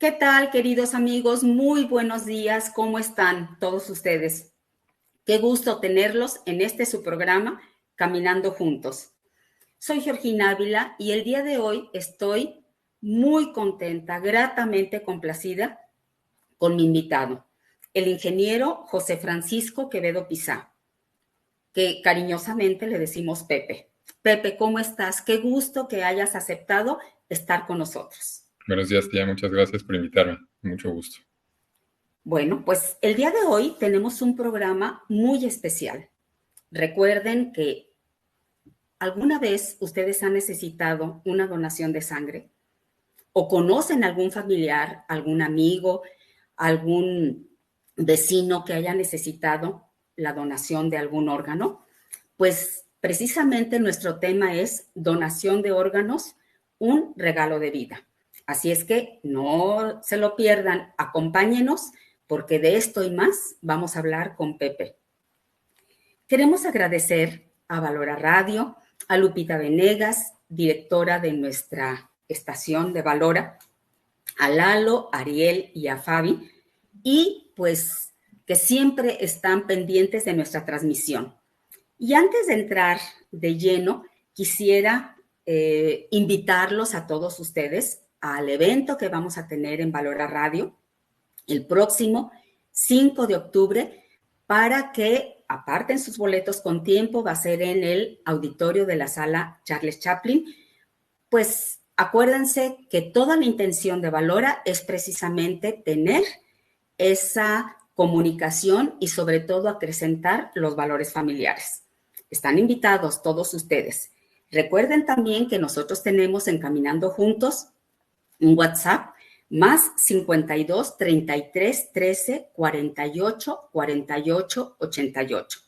¿Qué tal, queridos amigos? Muy buenos días. ¿Cómo están todos ustedes? Qué gusto tenerlos en su programa, Caminando Juntos. Soy Georgina Ávila y el día de hoy estoy muy contenta, gratamente complacida con mi invitado, el ingeniero José Francisco Quevedo Pizá, que cariñosamente le decimos Pepe. Pepe, ¿cómo estás? Qué gusto que hayas aceptado estar con nosotros. Buenos días, tía. Muchas gracias por invitarme. Mucho gusto. Bueno, pues el día de hoy tenemos un programa muy especial. Recuerden que alguna vez ustedes han necesitado una donación de sangre o conocen algún familiar, algún amigo, algún vecino que haya necesitado la donación de algún órgano. Pues precisamente nuestro tema es donación de órganos, un regalo de vida. Así es que no se lo pierdan, acompáñenos porque de esto y más vamos a hablar con Pepe. Queremos agradecer a Valora Radio, a Lupita Venegas, directora de nuestra estación de Valora, a Lalo, a Ariel y a Fabi, y pues que siempre están pendientes de nuestra transmisión. Y antes de entrar de lleno, quisiera invitarlos a todos ustedes al evento que vamos a tener en Valora Radio el próximo 5 de octubre para que aparten sus boletos con tiempo. Va a ser en el auditorio de la sala Charles Chaplin. Pues acuérdense que toda la intención de Valora es precisamente tener esa comunicación y sobre todo acrecentar los valores familiares. Están invitados todos ustedes. Recuerden también que nosotros tenemos en Caminando Juntos un WhatsApp más 52 33 13 48 48 88.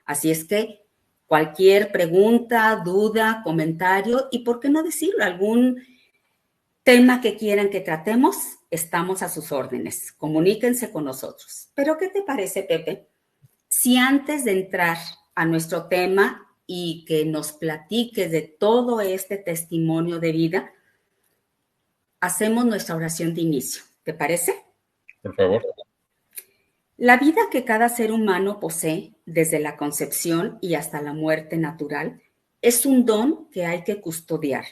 Así es que cualquier pregunta, duda, comentario y por qué no decirlo, algún tema que quieran que tratemos, estamos a sus órdenes. Comuníquense con nosotros. Pero, ¿qué te parece, Pepe? Si antes de entrar a nuestro tema y que nos platiques de todo este testimonio de vida, hacemos nuestra oración de inicio. ¿Te parece? Por favor. La vida que cada ser humano posee, desde la concepción y hasta la muerte natural, es un don que hay que custodiar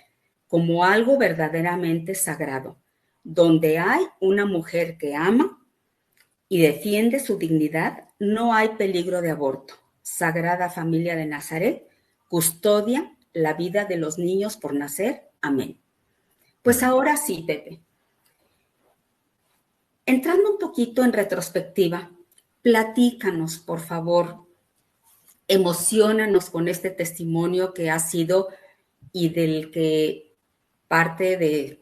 como algo verdaderamente sagrado, donde hay una mujer que ama y defiende su dignidad, no hay peligro de aborto. Sagrada Familia de Nazaret, custodia la vida de los niños por nacer. Amén. Pues ahora sí, Pepe. Entrando un poquito en retrospectiva, platícanos, por favor, emociónanos con este testimonio que ha sido y del que parte de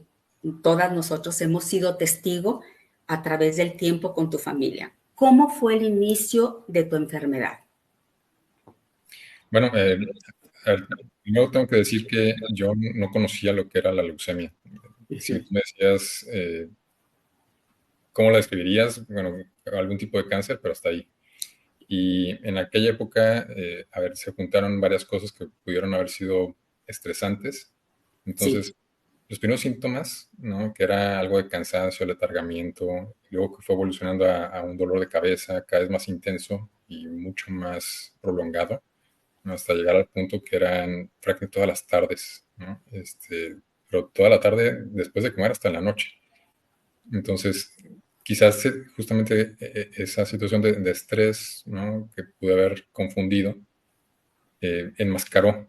todas nosotros hemos sido testigo a través del tiempo con tu familia. ¿Cómo fue el inicio de tu enfermedad? Bueno, a ver, primero tengo que decir que yo no conocía lo que era la leucemia. Si tú me decías, ¿cómo la describirías? Bueno, algún tipo de cáncer, pero hasta ahí. Y en aquella época, a ver, se juntaron varias cosas que pudieron haber sido estresantes. Sí, Entonces, los primeros síntomas, ¿no? Que era algo de cansancio, letargamiento, luego que fue evolucionando a un dolor de cabeza cada vez más intenso y mucho más prolongado, ¿no? Hasta llegar al punto que eran prácticamente todas las tardes, ¿no? Pero toda la tarde después de comer hasta en la noche. Entonces, quizás justamente esa situación de estrés, ¿no? Que pude haber confundido, enmascaró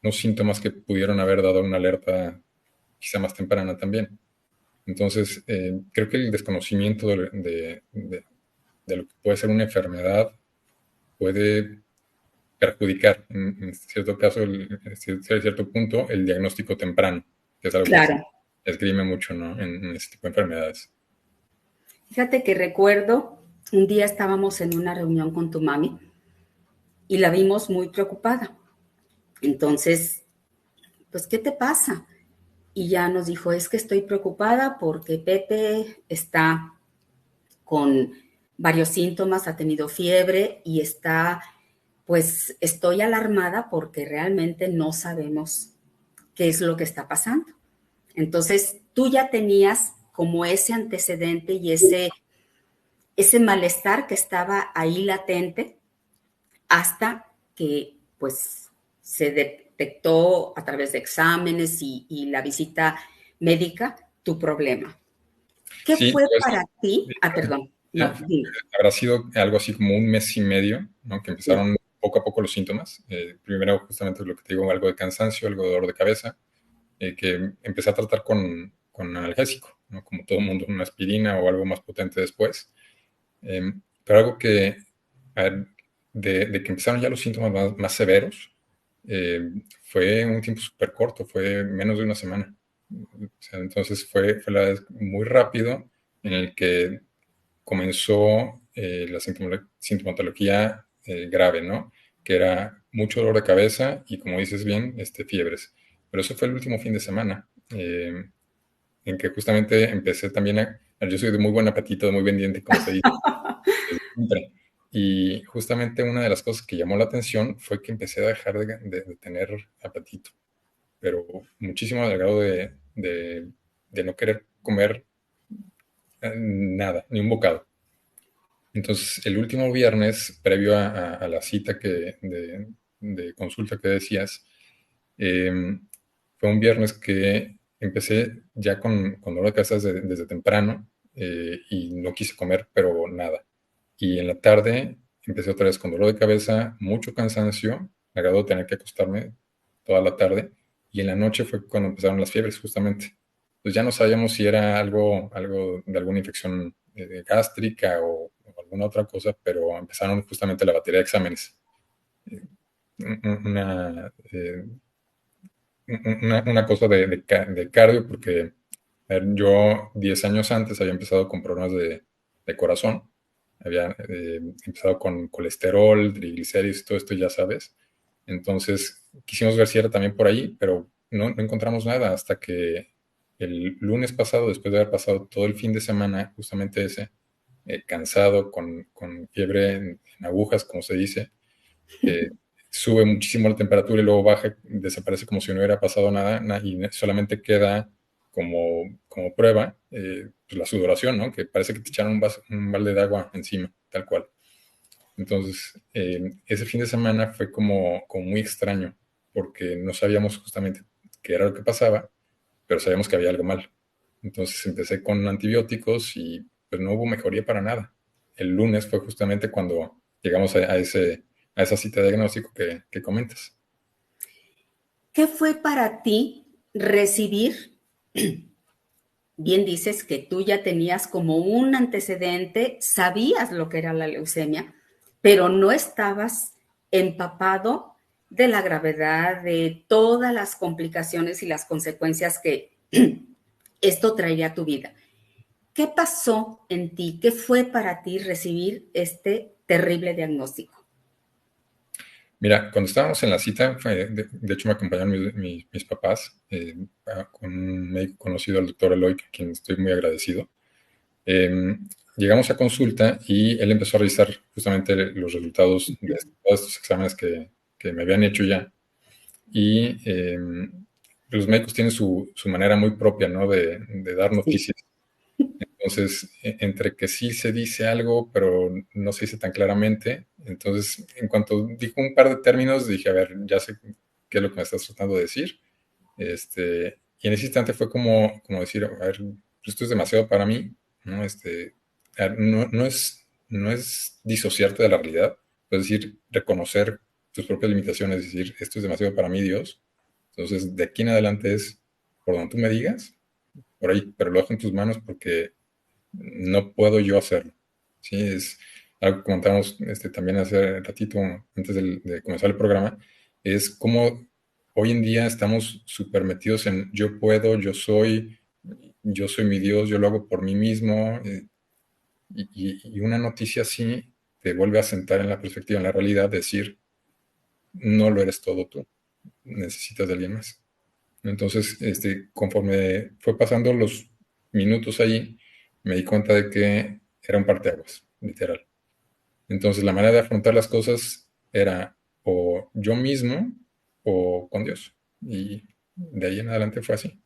unos síntomas que pudieron haber dado una alerta quizá más temprana también. Entonces, creo que el desconocimiento de lo que puede ser una enfermedad puede perjudicar, en cierto caso, en cierto punto, el diagnóstico temprano, que es algo que se claro. esgrime mucho, ¿no? En este tipo de enfermedades. Fíjate que recuerdo, un día estábamos en una reunión con tu mami y la vimos muy preocupada. Entonces, pues, ¿qué te pasa? Y ya nos dijo, es que estoy preocupada porque Pepe está con varios síntomas, ha tenido fiebre y está, pues estoy alarmada porque realmente no sabemos qué es lo que está pasando. Entonces, tú ya tenías como ese antecedente y ese malestar que estaba ahí latente hasta que pues se detectó a través de exámenes y la visita médica tu problema. ¿Qué Sí, fue pues, para ti? Ah, perdón, no, dime. habrá sido algo así como un mes y medio, ¿no? Que Sí. empezaron poco a poco los síntomas. Primero, justamente lo que te digo, algo de cansancio, algo de dolor de cabeza, que empecé a tratar con analgésico, ¿no? Como todo el mundo, una aspirina o algo más potente después. Pero algo que, a ver, de que empezaron ya los síntomas más severos, fue un tiempo súper corto, fue menos de una semana. O sea, entonces fue la vez muy rápido en el que comenzó la sintomatología grave, ¿no? Que era mucho dolor de cabeza y, como dices bien, fiebres. Pero eso fue el último fin de semana, en que justamente empecé también yo soy de muy buen apetito, de muy buen diente, como se dice, desde siempre. Y justamente una de las cosas que llamó la atención fue que empecé a dejar de tener apetito, pero muchísimo al grado de no querer comer nada, ni un bocado. Entonces, el último viernes, previo a la cita de consulta que decías, eh, fue un viernes que empecé ya con dolor de cabeza desde temprano, y no quise comer, pero nada. Y en la tarde empecé otra vez con dolor de cabeza, mucho cansancio, me agradó tener que acostarme toda la tarde. Y en la noche fue cuando empezaron las fiebres, justamente. Pues ya no sabíamos si era algo de alguna infección gástrica o alguna otra cosa, pero empezaron justamente la batería de exámenes. Eh, una, una cosa de cardio, porque yo 10 años antes había empezado con problemas de corazón, había empezado con colesterol, triglicéridos, todo esto ya sabes. Entonces quisimos ver si era también por ahí, pero no encontramos nada hasta que el lunes pasado, después de haber pasado todo el fin de semana, justamente ese, cansado, con fiebre en agujas, como se dice, eh, sube muchísimo la temperatura y luego baja, desaparece como si no hubiera pasado nada, y solamente queda como prueba, pues la sudoración, ¿no? Que parece que te echaron un balde de agua encima, tal cual. Entonces, ese fin de semana fue como muy extraño, porque no sabíamos justamente qué era lo que pasaba, pero sabíamos que había algo mal. Entonces empecé con antibióticos y pues no hubo mejoría para nada. El lunes fue justamente cuando llegamos a esa cita de diagnóstico que comentas. ¿Qué fue para ti recibir? Bien dices que tú ya tenías como un antecedente, sabías lo que era la leucemia, pero no estabas empapado de la gravedad, de todas las complicaciones y las consecuencias que esto traería a tu vida. ¿Qué pasó en ti? ¿Qué fue para ti recibir este terrible diagnóstico? Mira, cuando estábamos en la cita, de hecho me acompañaron mis papás, con un médico conocido, el doctor Eloy, a quien estoy muy agradecido. Eh, Llegamos a consulta y él empezó a revisar justamente los resultados de todos estos exámenes que me habían hecho ya. Y los médicos tienen su manera muy propia, ¿no? De dar Sí. noticias. Entonces, entre que sí se dice algo, pero no se dice tan claramente. Entonces, en cuanto dijo un par de términos, dije, a ver, ya sé qué es lo que me estás tratando de decir. Y en ese instante fue como decir, a ver, esto es demasiado para mí, ¿no? A ver, no es disociarte de la realidad, es decir, reconocer tus propias limitaciones, decir, esto es demasiado para mí, Dios. Entonces, de aquí en adelante es por donde tú me digas, por ahí, pero lo dejo en tus manos porque no puedo yo hacerlo. Sí, es algo que comentamos también hace ratito, antes de comenzar el programa, es como hoy en día estamos súper metidos en yo soy mi Dios, yo lo hago por mí mismo, y una noticia así te vuelve a sentar en la perspectiva, en la realidad, decir, no lo eres todo tú, necesitas de alguien más. Entonces, conforme fue pasando los minutos ahí, me di cuenta de que era un parteaguas, literal. Entonces, la manera de afrontar las cosas era o yo mismo o con Dios. Y de ahí en adelante fue así.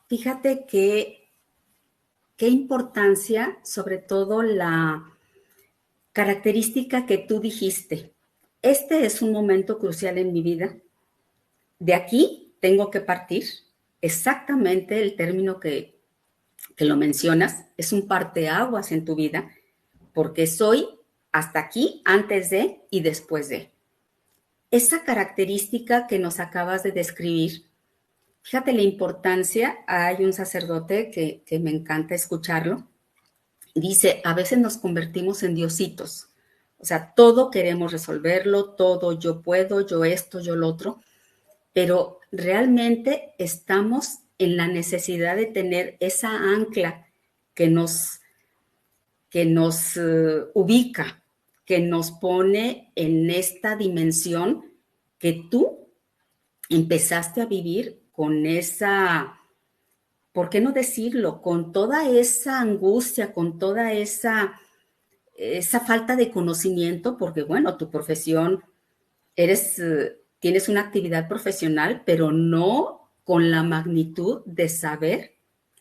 Fíjate que qué importancia, sobre todo la característica que tú dijiste. Este es un momento crucial en mi vida. De aquí tengo que partir. Exactamente el término que lo mencionas es un parteaguas en tu vida, porque soy hasta aquí, antes de y después de. Esa característica que nos acabas de describir, fíjate la importancia. Hay un sacerdote que me encanta escucharlo. Dice, a veces nos convertimos en diositos. O sea, todo queremos resolverlo, todo yo puedo, yo esto, yo lo otro, pero realmente estamos en la necesidad de tener esa ancla que nos ubica, que nos pone en esta dimensión que tú empezaste a vivir con esa, ¿por qué no decirlo? Con toda esa angustia, con toda esa falta de conocimiento, porque bueno, tu profesión, tienes una actividad profesional, pero no con la magnitud de saber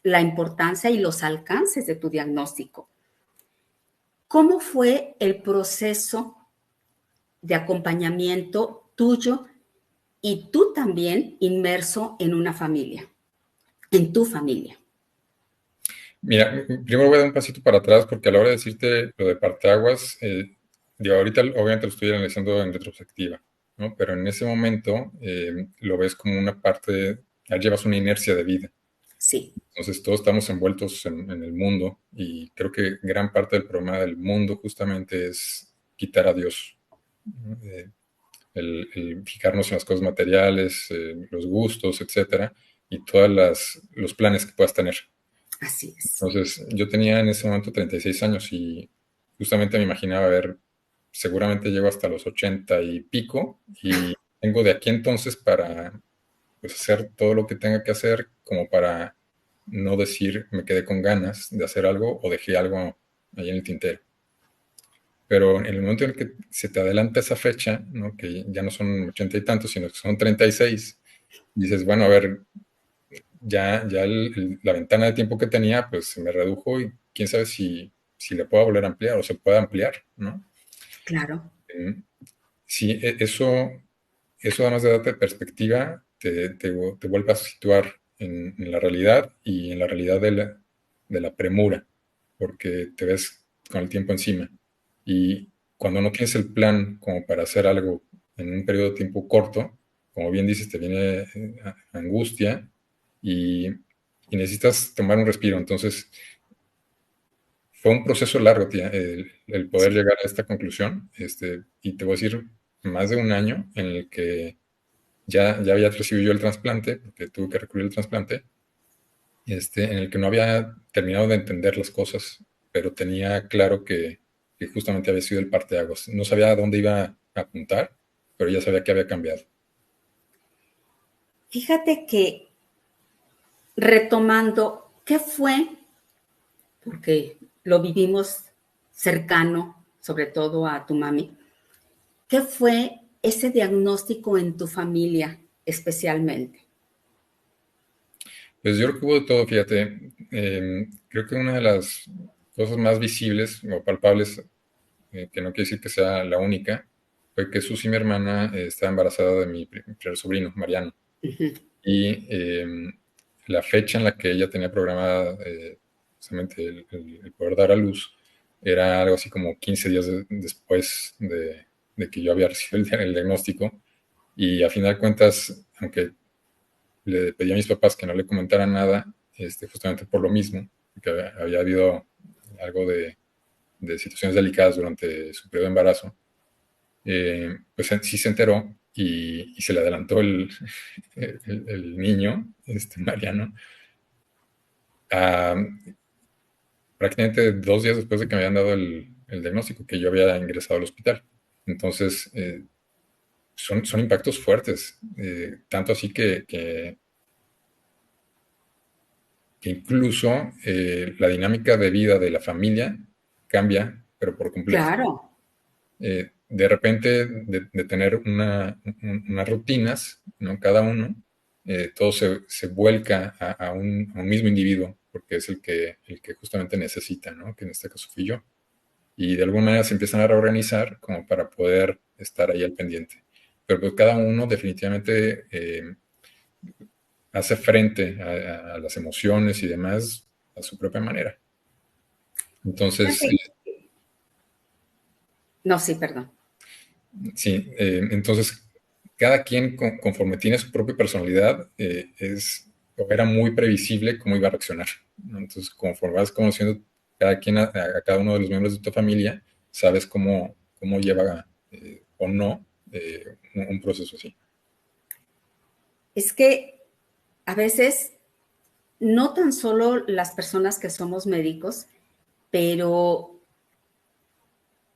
la importancia y los alcances de tu diagnóstico. ¿Cómo fue el proceso de acompañamiento tuyo y tú también inmerso en una familia, en tu familia? Mira, primero voy a dar un pasito para atrás porque a la hora de decirte lo de parteaguas, digo, ahorita obviamente lo estoy analizando en retrospectiva, ¿no? Pero en ese momento lo ves como una parte, ya llevas una inercia de vida. Sí. Entonces todos estamos envueltos en el mundo y creo que gran parte del problema del mundo justamente es quitar a Dios, ¿no? El fijarnos en las cosas materiales, los gustos, etcétera, y todos los planes que puedas tener. Así es. Entonces, yo tenía en ese momento 36 años y justamente me imaginaba, a ver, seguramente llego hasta los 80 y pico y tengo de aquí entonces para pues, hacer todo lo que tenga que hacer como para no decir me quedé con ganas de hacer algo o dejé algo ahí en el tintero. Pero en el momento en el que se te adelanta esa fecha, ¿no? Que ya no son 80 y tantos, sino que son 36, dices, bueno, a ver, ya la ventana de tiempo que tenía, pues se me redujo y quién sabe si le puedo volver a ampliar o se puede ampliar, ¿no? Claro. Eh, sí, eso además de darte perspectiva, te vuelve a situar en la realidad y en la realidad de la premura, porque te ves con el tiempo encima. Y cuando no tienes el plan como para hacer algo en un periodo de tiempo corto, como bien dices, te viene angustia y necesitas tomar un respiro. Entonces, fue un proceso largo, tía, el poder Sí. llegar a esta conclusión. Y te voy a decir, más de un año en el que ya había recibido yo el trasplante, porque tuve que recurrir al trasplante, en el que no había terminado de entender las cosas, pero tenía claro que justamente había sido el parteaguas. No sabía a dónde iba a apuntar, pero ya sabía que había cambiado. Fíjate que retomando, ¿qué fue? Porque lo vivimos cercano, sobre todo a tu mami. ¿Qué fue ese diagnóstico en tu familia especialmente? Pues yo creo que hubo de todo, fíjate. Creo que una de las cosas más visibles o palpables, que no quiere decir que sea la única, fue que Susi, mi hermana, estaba embarazada de mi primer sobrino, Mariano. Ujú. Y la fecha en la que ella tenía programada justamente el poder dar a luz era algo así como 15 días después de que yo había recibido el diagnóstico. Y a final de cuentas, aunque le pedí a mis papás que no le comentaran nada, justamente por lo mismo, que había habido algo de situaciones delicadas durante su periodo de embarazo, pues sí se enteró y se le adelantó el niño, Mariano, a, prácticamente 2 días después de que me habían dado el diagnóstico, que yo había ingresado al hospital. Entonces, son impactos fuertes, tanto así que incluso la dinámica de vida de la familia cambia, pero por completo. Claro, De repente, de tener unas rutinas, ¿no? Cada uno, todo se vuelca a un mismo individuo porque es el que justamente necesita, ¿no? Que en este caso fui yo. Y de alguna manera se empiezan a reorganizar como para poder estar ahí al pendiente. Pero pues cada uno definitivamente hace frente a las emociones y demás a su propia manera. Entonces, Fíjate. No, sí, perdón. sí, entonces cada quien conforme tiene su propia personalidad era muy previsible cómo iba a reaccionar, ¿no? Entonces, conforme vas conociendo cada quien a cada uno de los miembros de tu familia, sabes cómo lleva o no un proceso así. Es que a veces no tan solo las personas que somos médicos, pero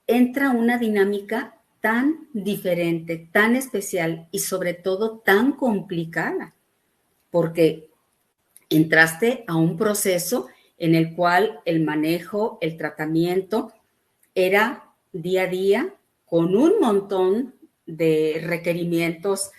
entra una dinámica tan diferente, tan especial y sobre todo tan complicada, porque entraste a un proceso en el cual el manejo, el tratamiento era día a día con un montón de requerimientos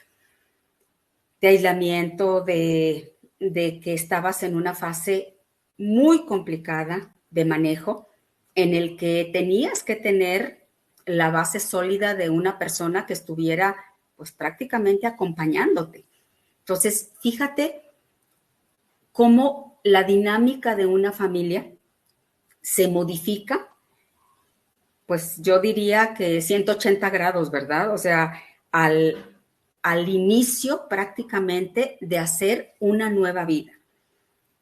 de aislamiento, de que estabas en una fase muy complicada de manejo, en el que tenías que tener la base sólida de una persona que estuviera pues prácticamente acompañándote. Entonces, fíjate cómo la dinámica de una familia se modifica, pues yo diría que 180 grados, ¿verdad? O sea, al inicio prácticamente de hacer una nueva vida.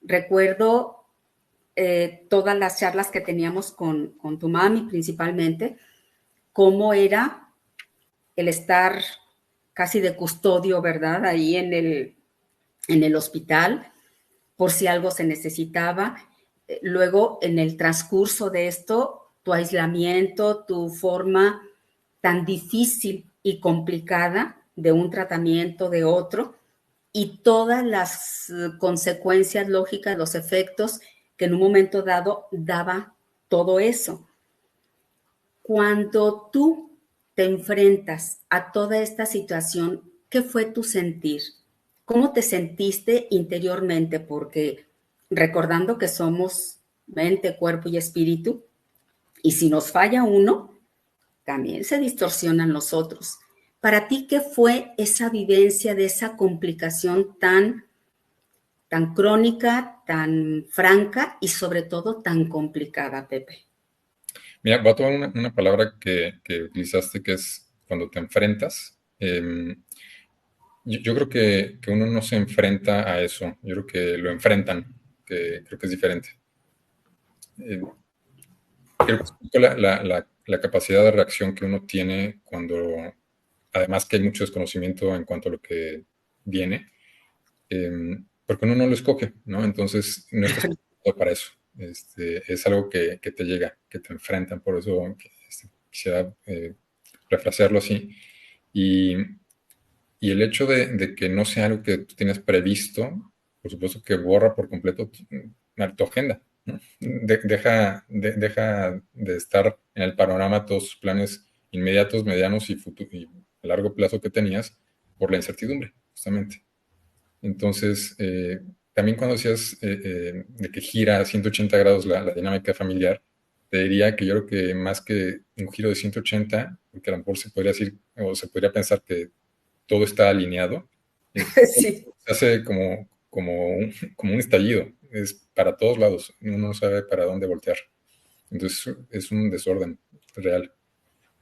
Recuerdo todas las charlas que teníamos con tu mami principalmente, cómo era el estar casi de custodio, ¿verdad? Ahí en el hospital, por si algo se necesitaba. Luego, en el transcurso de esto, tu aislamiento, tu forma tan difícil y complicada de un tratamiento de otro y todas las consecuencias lógicas, los efectos que en un momento dado daba todo eso. Cuando tú te enfrentas a toda esta situación, ¿qué fue tu sentir? ¿Cómo te sentiste interiormente? Porque recordando que somos mente, cuerpo y espíritu, y si nos falla uno, también se distorsionan los otros. Para ti, ¿qué fue esa vivencia de esa complicación tan crónica, tan franca y sobre todo tan complicada, Pepe? Mira, voy a tomar una palabra que utilizaste, que es cuando te enfrentas. Yo creo que uno no se enfrenta a eso, yo creo que lo enfrentan, que creo que es diferente. Eh, Creo que es justo la capacidad de reacción que uno tiene cuando, además que hay mucho desconocimiento en cuanto a lo que viene, eh, porque uno no lo escoge, ¿no? Entonces, no estás preparado para eso. Es algo que te llega, que te enfrentan, por eso quisiera refrasearlo así. Y, y el hecho de que no sea algo que tú tienes previsto, por supuesto que borra por completo tu agenda, ¿no? Deja de estar en el panorama todos tus planes inmediatos, medianos y a largo plazo que tenías por la incertidumbre, justamente. Entonces, también cuando decías de que gira a 180 grados la dinámica familiar, te diría que yo creo que más que un giro de 180, porque a lo mejor se podría decir o se podría pensar que todo está alineado, Sí. se hace como un estallido, es para todos lados, uno no sabe para dónde voltear. Entonces es un desorden real.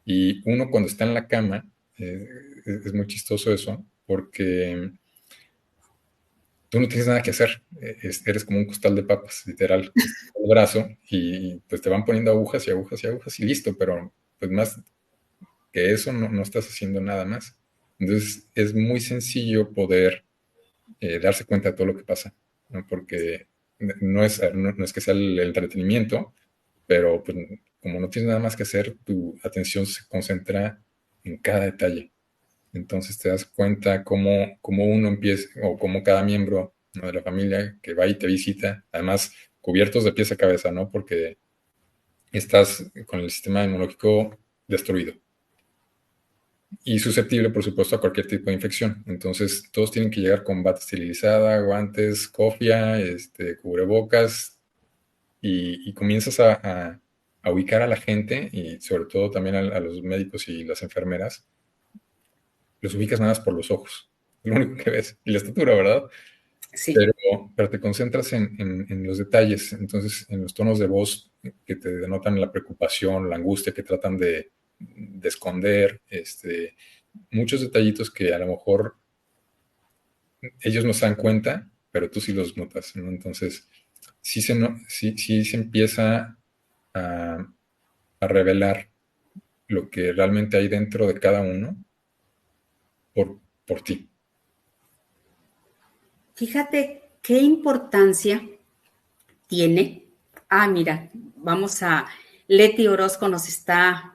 Y uno cuando está en la cama, es muy chistoso eso, porque tú no tienes nada que hacer, eres como un costal de papas, literal, el brazo, y pues te van poniendo agujas y agujas y agujas y listo, pero pues más que eso no estás haciendo nada más. Entonces es muy sencillo poder darse cuenta de todo lo que pasa, ¿no? Porque no es que sea el entretenimiento, pero pues, como no tienes nada más que hacer, tu atención se concentra en cada detalle. Entonces te das cuenta cómo uno empieza, o cómo cada miembro, ¿no?, de la familia que va y te visita, además cubiertos de pies a cabeza, ¿no? Porque estás con el sistema inmunológico destruido. y susceptible, por supuesto, a cualquier tipo de infección. Entonces, todos tienen que llegar con bata esterilizada, guantes, cofia, cubrebocas, y comienzas a ubicar a la gente y sobre todo también a los médicos y las enfermeras, los ubicas nada más por los ojos, es lo único que ves, y la estatura, ¿verdad? Sí, Pero, pero te concentras en los detalles, entonces en los tonos de voz que te denotan la preocupación, la angustia que tratan de esconder, muchos detallitos que a lo mejor ellos no se dan cuenta, pero tú sí los notas, ¿no? Entonces, sí se empieza a, a revelar lo que realmente hay dentro de cada uno por ti. fíjate qué importancia tiene. Ah, mira, vamos a, Leti Orozco nos está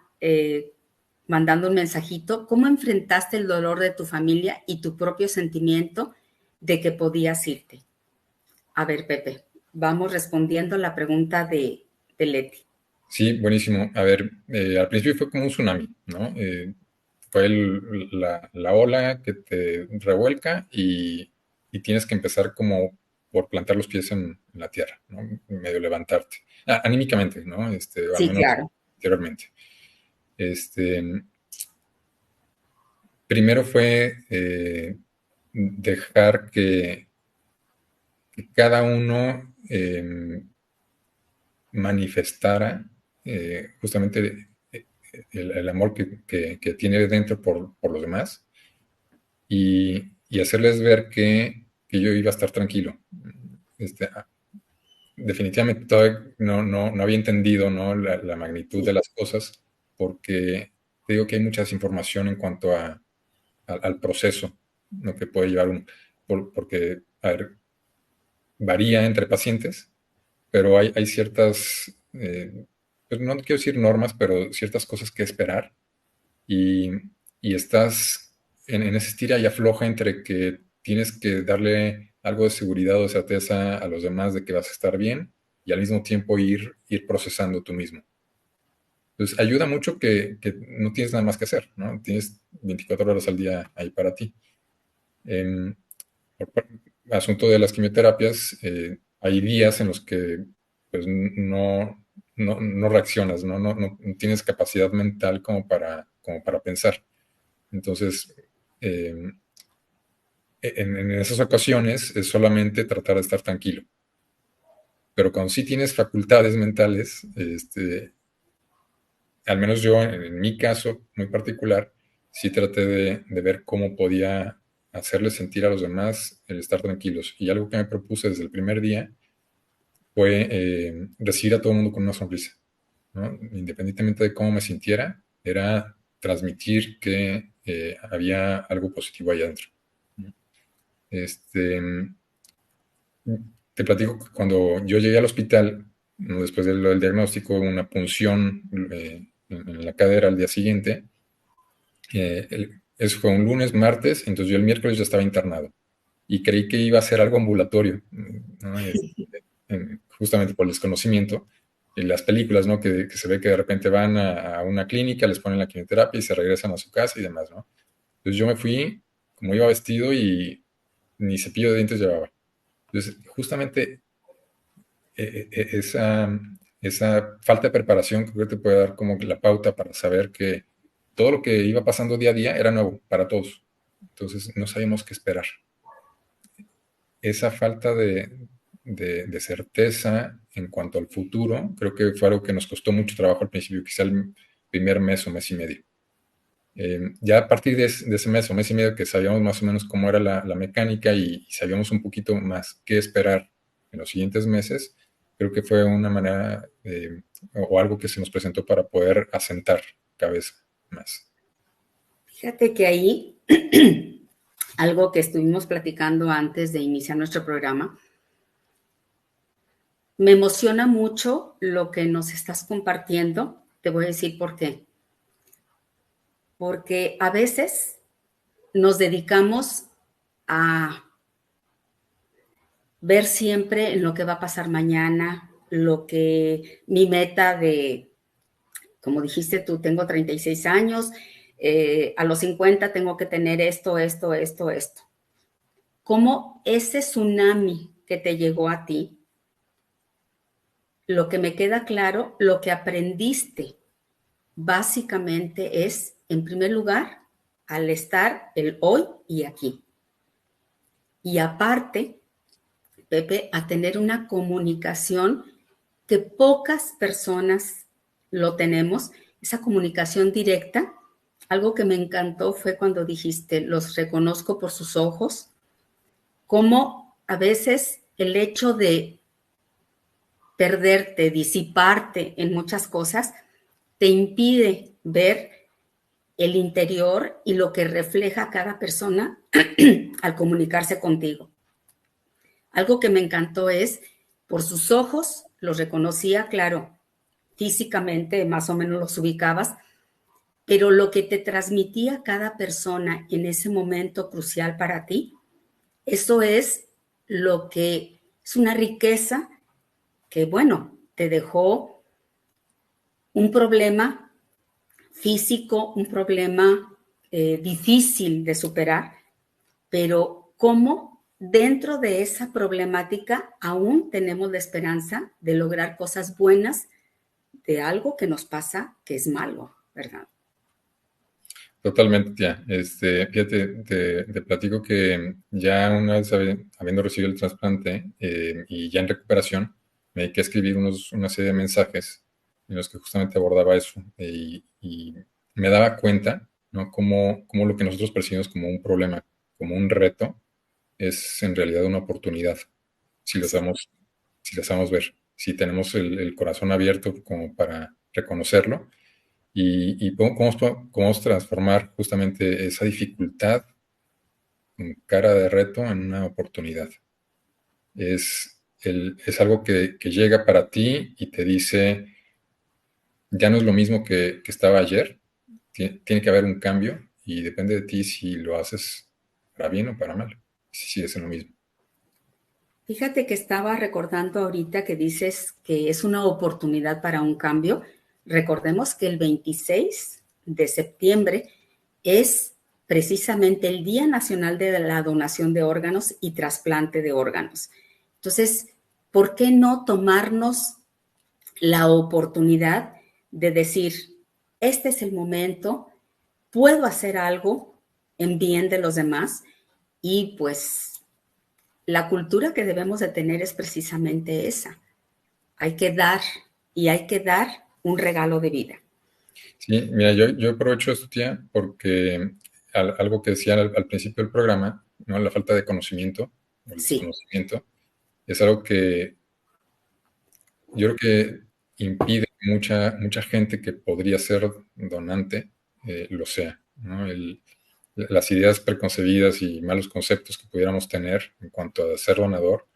mandando un mensajito. ¿Cómo enfrentaste el dolor de tu familia y tu propio sentimiento de que podías irte? A ver, Pepe, vamos respondiendo la pregunta de Leti. Sí, buenísimo. A ver, al principio fue como un tsunami, ¿no? Fue la ola que te revuelca y tienes que empezar como por plantar los pies en la tierra, ¿no? Medio levantarte. Anímicamente, ¿no? Al Sí, menos claro. interiormente. Este, Primero fue dejar que cada uno manifestara justamente el amor que tiene dentro por los demás y hacerles ver que yo iba a estar tranquilo. Este, ah, Definitivamente todavía no había entendido, ¿no? La magnitud de Sí, las cosas porque te digo que hay mucha desinformación en cuanto al proceso, ¿no? Que puede llevar porque, a ver, varía entre pacientes, pero hay ciertas, pues no quiero decir normas, pero ciertas cosas que esperar y, y estás en ese estira y afloja entre que tienes que darle algo de seguridad o de certeza a los demás de que vas a estar bien y al mismo tiempo ir procesando tú mismo. Entonces, ayuda mucho que no tienes nada más que hacer, ¿no? Tienes 24 horas al día ahí para ti. Em, por asunto de las quimioterapias, hay días en los que pues no reaccionas, no tienes capacidad mental como para pensar. Entonces, eh, en esas ocasiones es solamente tratar de estar tranquilo. Pero cuando sí tienes facultades mentales, al menos yo en mi caso muy particular, sí traté de ver cómo podía hacerles sentir a los demás el estar tranquilos. Y algo que me propuse desde el primer día fue recibir a todo el mundo con una sonrisa, ¿no? Independientemente de cómo me sintiera, era transmitir que había algo positivo allá adentro. Este, Te platico que cuando yo llegué al hospital, ¿no? Después del diagnóstico, una punción en la cadera al día siguiente, eso fue un lunes, martes, entonces yo el miércoles ya estaba internado y creí que iba a ser algo ambulatorio, ¿no? Justamente por el desconocimiento. Y las películas, ¿no? Que se ve que de repente van a una clínica, les ponen la quimioterapia y se regresan a su casa y demás, ¿no? Entonces yo me fui, como iba vestido y ni cepillo de dientes llevaba. Entonces, justamente esa falta de preparación creo que te puede dar como la pauta para saber que todo lo que iba pasando día a día era nuevo para todos. Entonces no sabíamos qué esperar. Esa falta de certeza en cuanto al futuro, creo que fue algo que nos costó mucho trabajo al principio, quizá el primer mes o mes y medio. Ya a partir de ese mes o mes y medio que sabíamos más o menos cómo era la mecánica y sabíamos un poquito más qué esperar en los siguientes meses, creo que fue una manera o algo que se nos presentó para poder asentar cabeza más. fíjate que ahí algo que estuvimos platicando antes de iniciar nuestro programa, me emociona mucho lo que nos estás compartiendo. Te voy a decir por qué. Porque a veces nos dedicamos a ver siempre en lo que va a pasar mañana, lo que mi meta de, como dijiste tú, tengo 36 años, a los 50 tengo que tener esto, esto, esto, esto. ¿Cómo ese tsunami que te llegó a ti, lo que me queda claro, lo que aprendiste básicamente es, en primer lugar, al estar el hoy y aquí. Y aparte, Pepe, a tener una comunicación que pocas personas lo tenemos, esa comunicación directa. Algo que me encantó fue cuando dijiste, los reconozco por sus ojos, como a veces el hecho de perderte, disiparte en muchas cosas, te impide ver el interior y lo que refleja cada persona al comunicarse contigo. Algo que me encantó es, por sus ojos, los reconocía, claro, físicamente más o menos los ubicabas, pero lo que te transmitía cada persona en ese momento crucial para ti, eso es lo que es una riqueza que, bueno, te dejó un problema físico, un problema difícil de superar, pero cómo dentro de esa problemática aún tenemos la esperanza de lograr cosas buenas de algo que nos pasa que es malo, ¿verdad? Totalmente, tía. Fíjate, te platico que ya una vez habiendo recibido el trasplante y ya en recuperación, me dediqué a escribir una serie de mensajes en los que justamente abordaba eso y me daba cuenta, ¿no? Cómo lo que nosotros percibimos como un problema, como un reto, es en realidad una oportunidad, si lo Sí. sabemos, si lo sabemos ver, si tenemos el corazón abierto como para reconocerlo y podemos transformar justamente esa dificultad con cara de reto en una oportunidad. Es algo que llega para ti y te dice, ya no es lo mismo que estaba ayer, tiene que haber un cambio y depende de ti si lo haces para bien o para mal, si sigues en lo mismo. Fíjate que estaba recordando ahorita que dices que es una oportunidad para un cambio. Recordemos que el 26 de septiembre es precisamente el Día Nacional de la Donación de Órganos y Trasplante de Órganos. Entonces, ¿por qué no tomarnos la oportunidad de decir, este es el momento, puedo hacer algo en bien de los demás? Y pues la cultura que debemos de tener es precisamente esa. Hay que dar y hay que dar un regalo de vida. Sí, mira, yo aprovecho esto, tía, porque algo que decía al principio del programa, ¿no? La falta de conocimiento o el Sí, desconocimiento es algo que yo creo que impide que mucha gente que podría ser donante lo sea, ¿no? Las ideas preconcebidas y malos conceptos que pudiéramos tener en cuanto a ser donador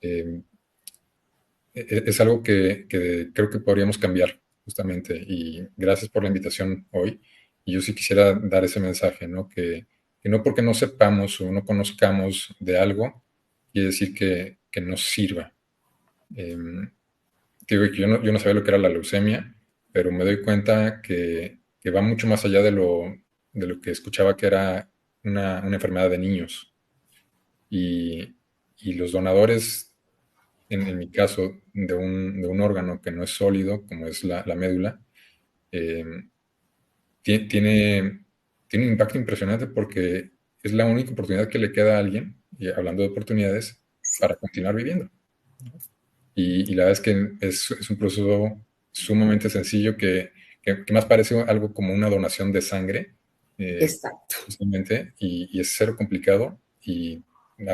eh, es algo que creo que podríamos cambiar justamente. Y gracias por la invitación hoy. Y yo sí quisiera dar ese mensaje, ¿no? Que no porque no sepamos o no conozcamos de algo, quiere decir que nos sirva. Em, Digo que yo no sabía lo que era la leucemia, pero me doy cuenta que va mucho más allá de lo que escuchaba que era una enfermedad de niños. Y, y los donadores, en mi caso, de un órgano que no es sólido, como es la médula, eh, tiene un impacto impresionante porque es la única oportunidad que le queda a alguien, y hablando de oportunidades, sí, para continuar viviendo. Y la verdad es que es un proceso sumamente sencillo que más parece algo como una donación de sangre, exacto. justamente, y es cero complicado y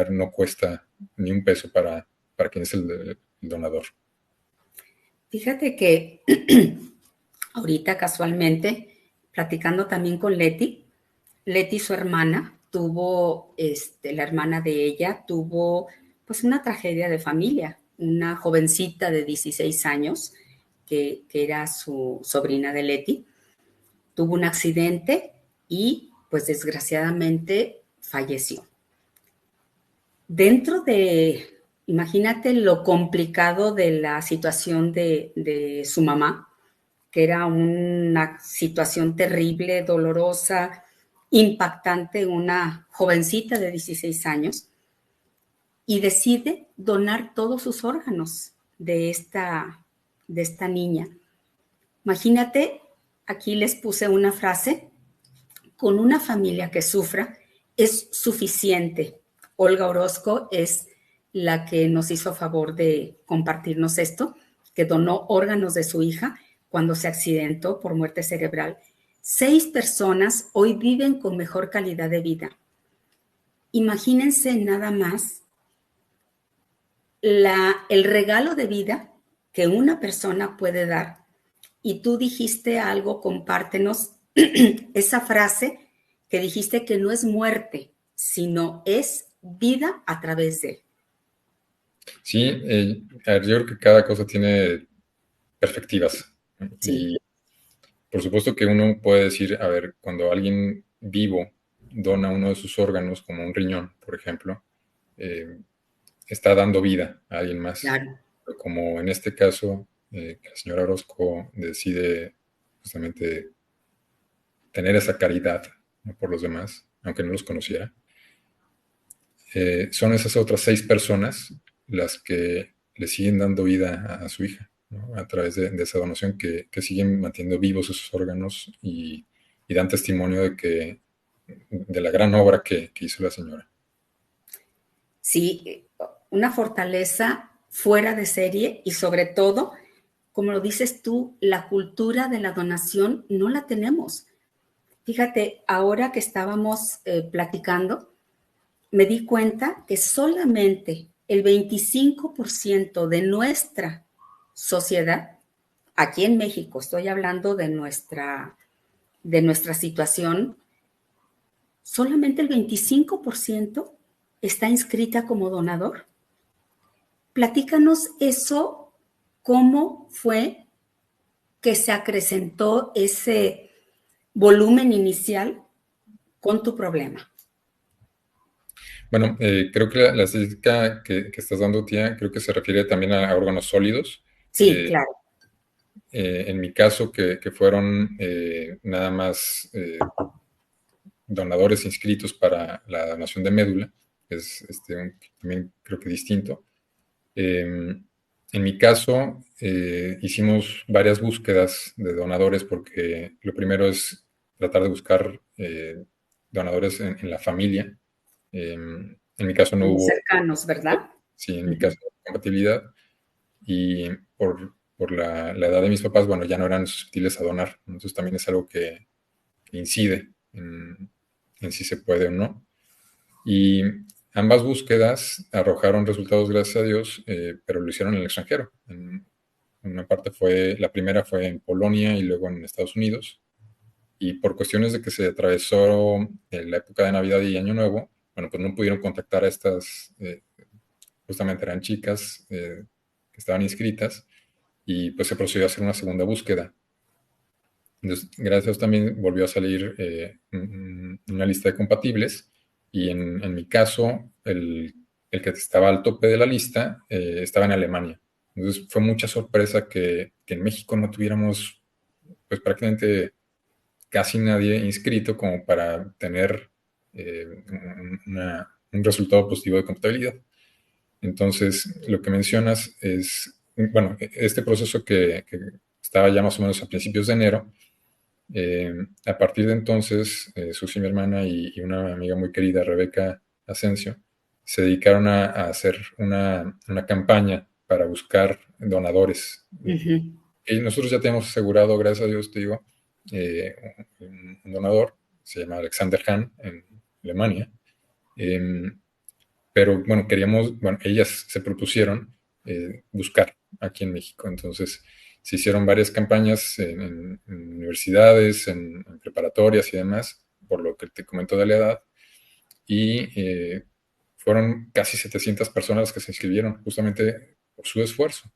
no cuesta ni un peso para quien es el donador. Fíjate que ahorita casualmente, platicando también con Leti, su hermana, la hermana de ella tuvo pues una tragedia de familia, una jovencita de 16 años, que era su sobrina de Leti, tuvo un accidente y pues desgraciadamente falleció. Dentro de, imagínate lo complicado de la situación de su mamá, que era una situación terrible, dolorosa, impactante, una jovencita de 16 años, y decide donar todos sus órganos de esta niña. Imagínate, aquí les puse una frase: con una familia que sufra es suficiente. Olga Orozco es la que nos hizo favor de compartirnos esto, que donó órganos de su hija cuando se accidentó por muerte cerebral. 6 personas hoy viven con mejor calidad de vida. Imagínense nada más el regalo de vida que una persona puede dar. Y tú dijiste algo, compártenos esa frase que dijiste, que no es muerte, sino es vida a través de. Sí, a ver, yo creo que cada cosa tiene perspectivas. Sí, Y por supuesto que uno puede decir, a ver, cuando alguien vivo dona uno de sus órganos, como un riñón, por ejemplo, eh, está dando vida a alguien más. claro. Pero como en este caso, que la señora Orozco decide justamente tener esa caridad, ¿no?, por los demás, aunque no los conociera, son esas otras 6 personas las que le siguen dando vida a su hija, ¿no?, a través de esa donación, que siguen manteniendo vivos esos órganos y dan testimonio de la gran obra que hizo la señora. Sí, una fortaleza fuera de serie, y sobre todo, como lo dices tú, la cultura de la donación no la tenemos. Fíjate, ahora que estábamos platicando, me di cuenta que solamente el 25% de nuestra sociedad, aquí en México, estoy hablando de nuestra situación, solamente el 25% está inscrita como donador. Platícanos eso, cómo fue que se acrecentó ese volumen inicial con tu problema. Bueno, creo que la estadística que estás dando, tía, creo que se refiere también a órganos sólidos. Sí, claro. En mi caso, que fueron nada más donadores inscritos para la donación de médula, que es también creo que distinto. En mi caso, hicimos varias búsquedas de donadores, porque lo primero es tratar de buscar donadores en la familia. En mi caso no Como hubo, cercanos, ¿verdad? sí, en mi Uh-huh. caso no hubo compatibilidad, y por la edad de mis papás, bueno, ya no eran susceptibles a donar. Entonces también es algo que incide en si se puede o no. Y ambas búsquedas arrojaron resultados, gracias a Dios, pero lo hicieron en el extranjero. Una parte la primera fue en Polonia y luego en Estados Unidos. Y por cuestiones de que se atravesó la época de Navidad y Año Nuevo, bueno, pues no pudieron contactar a estas, justamente eran chicas que estaban inscritas, y pues se procedió a hacer una segunda búsqueda. Entonces, gracias a Dios también volvió a salir una lista de compatibles, y en mi caso, el que estaba al tope de la lista estaba en Alemania. Entonces fue mucha sorpresa que en México no tuviéramos pues prácticamente casi nadie inscrito como para tener un resultado positivo de compatibilidad. Entonces, lo que mencionas es, bueno, este proceso que estaba ya más o menos a principios de enero. A partir de entonces, Susi, mi hermana, y una amiga muy querida, Rebeca Asensio, se dedicaron a hacer una campaña para buscar donadores. Uh-huh. Y nosotros ya tenemos asegurado, gracias a Dios, te digo, eh, un donador, se llama Alexander Hahn, en Alemania. Pero bueno, bueno, ellas se propusieron buscar aquí en México. Entonces se hicieron varias campañas en universidades, en preparatorias y demás, por lo que te comento de la edad, y fueron casi 700 personas que se inscribieron justamente por su esfuerzo.